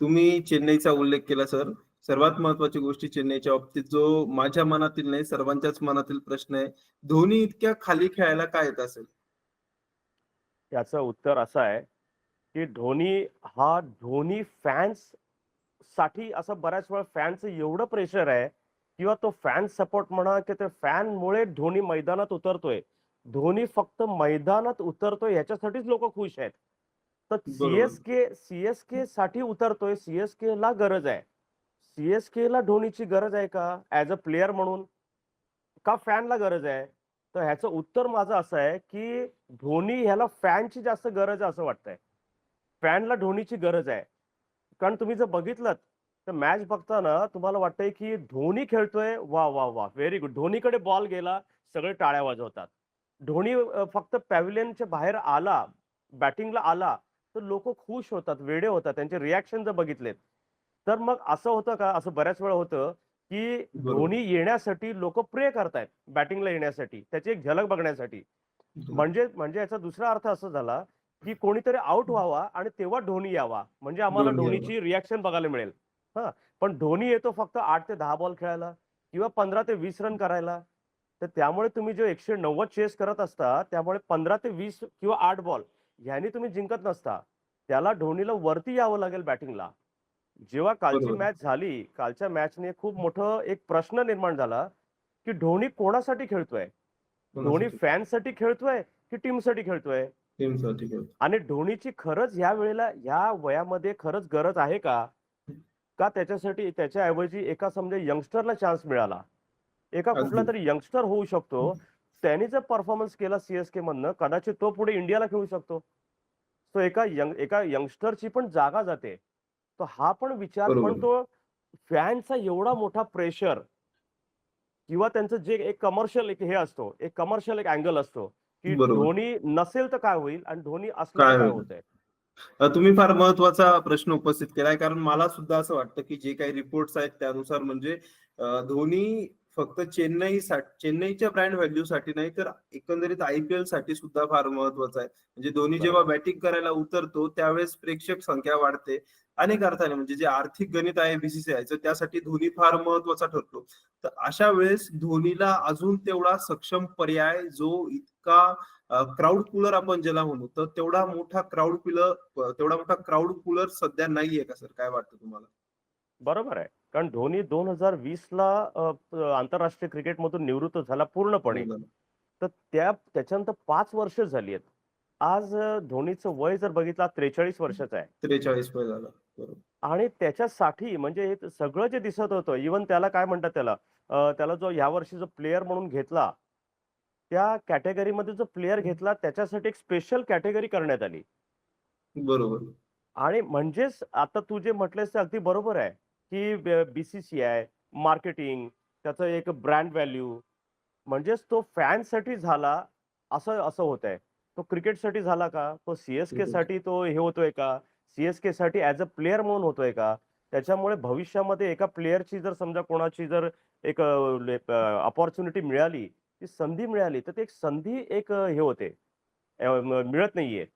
तुम्ही चेन्नईचा उल्लेख केला सर. सर्वात महत्त्वाची गोष्ट चेन्नईच्या बाबतीत जो माझ्या मनातील नाही सर्वांच्याच मनातील प्रश्न आहे. धोनी इतक्या खाली खेळायला का येत असेल? याचं उत्तर असं आहे, की धोनी फॅन्स साठी असं बऱ्याच वेळा फॅनचं एवढं प्रेशर आहे किंवा तो फॅन सपोर्ट म्हणा की ते फॅनमुळे धोनी मैदानात उतरतोय. धोनी फक्त मैदानात उतरतोय ह्याच्यासाठीच लोक खुश आहेत. तर बरोबर. सीएसके साठी उतरतोय. सीएसके ला गरज आहे. सीएसके ला धोनीची गरज आहे का ऍज अ प्लेयर म्हणून? का फॅनला गरज आहे? तर ह्याचं उत्तर माझं असं आहे, की धोनी ह्याला फॅनची जास्त गरज आहे असं वाटतंय. फॅनला धोनीची गरज आहे. कारण तुम्ही जर बघितलंत तर मॅच बघताना तुम्हाला वाटतंय की धोनी खेळतोय, वा वा वा व्हेरी गुड. धोनीकडे बॉल गेला, सगळे टाळ्या वाजवतात. धोनी फक्त पॅव्हिलियनच्या बाहेर आला, बॅटिंगला आला, तर लोक खुश होतात, वेडे होतात. त्यांचे रिॲक्शन जर बघितलेत तर मग असं होतं का, असं बऱ्याच वेळा होतं की बरोबर. धोनी येण्यासाठी लोक प्रे करतायत बॅटिंगला येण्यासाठी, त्याची एक झलक बघण्यासाठी. हो. म्हणजे म्हणजे याचा दुसरा अर्थ असा झाला की कोणीतरी आउट व्हावा आणि तेव्हा धोनी यावा, म्हणजे आम्हाला धोनी यावा. धोनीची रिॲक्शन बघायला मिळेल. हा, पण धोनी येतो फक्त 8 ते 10 बॉल खेळायला किंवा 15 ते 20 रन करायला. तर त्यामुळे तुम्ही जे 190 चेस करत असता, त्यामुळे 15 ते 20 किंवा 8 बॉल ह्यानी तुम्ही जिंकत नसता. त्याला धोनीला वरती यावं लागेल बॅटिंगला. जेव्हा कालची बरोबर. मॅच झाली, कालच्या मॅचने खूप मोठं एक प्रश्न निर्माण झाला, की धोनी कोणासाठी खेळतोय? धोनी कोणासाठी? फॅनसाठी खेळतोय की टीमसाठी खेळतोय? टीमसाठी खेळतो. आणि धोनीची खरंच ह्या वेळेला ह्या वयामध्ये खरंच गरज आहे का? का त्याच्यासाठी त्याच्याऐवजी एका समजा यंगस्टरला चान्स मिळाला. एका कुठला अगदी. तरी यंगस्टर होऊ शकतो. त्याने जर परफॉर्मन्स केला सीएसके मधनं, कदाचित तो पुढे इंडियाला खेळू शकतो. तो एका यंगस्टरची पण जागा जाते. तो हा पण विचार, पण बरोबर. तो फॅनचा एवढा मोठा प्रेशर किंवा त्यांचं जे एक कमर्शियल एक हे असतो, एक कमर्शियल एक अँगल असतो, की बरोबर. धोनी नसेल तर काय होईल आणि धोनी असलं तर काय काय होईल? होतंय? तुम्ही फार महत्त्वाचा प्रश्न उपस्थित केलाय, कारण मला सुद्धा असं वाटतं, की जे काही रिपोर्ट्स आहेत त्यानुसार म्हणजे धोनी फक्त चेन्नईच्या ब्रँड व्हॅल्यूसाठी नाही, तर एकंदरीत आय-पी-एलसाठी सुद्धा फार महत्त्वाचा आहे. म्हणजे धोनी जेव्हा बरोबर. बॅटिंग करायला उतरतो, त्यावेळेस प्रेक्षक संख्या वाढते. अनेक अर्थाने म्हणजे जे आर्थिक गणित आहे बी-सी-सी-आयचं त्यासाठी धोनी फार महत्त्वाचा ठरतो. तर अशा वेळेस धोनीला अजून तेवढा सक्षम पर्याय जो इतका क्राउड पुलर आपण ज्याला म्हणू, तर तेवढा मोठा क्राउड पुलर सध्या नाहीये का सर? काय वाटतं तुम्हाला? बरोबर आहे. कारण धोनी 2020 ला आंतरराष्ट्रीय क्रिकेटमधून निवृत्त झाला पूर्णपणे. बरोबर. तर त्याच्यानंतर 5 वर्ष झाली आहेत. आज धोनीचं वय जर बघितलं 43 वर्षाचं आहे. 43 वय झालं. बरोबर. आणि त्याच्यासाठी म्हणजे हे सगळं जे दिसत होतं, इव्हन त्याला काय म्हणतात त्याला, त्याला जो ह्या वर्षी जो प्लेयर म्हणून घेतला, त्या कॅटेगरीमध्ये जो प्लेयर घेतला त्याच्यासाठी एक स्पेशल कॅटेगरी करण्यात आली. बरोबर. आणि म्हणजेच आता तू जे म्हटलंस ते अगदी बरोबर आहे, की बी-सी-सी-आय, मार्केटिंग, त्याचं एक ब्रँड व्हॅल्यू, म्हणजेच तो फॅनसाठी झाला, असं असं होतंय. तो क्रिकेटसाठी झाला का? तो क्रिकेट. साठी तो हे होतोय का? साठी ॲज अ प्लेयर म्हणून होतोय का? त्याच्यामुळे भविष्यामध्ये एका प्लेयरची जर समजा कोणाची जर एक अपॉर्च्युनिटी मिळाली, ती संधी मिळाली, तर ती एक संधी एक हे होते, मिळत नाहीये.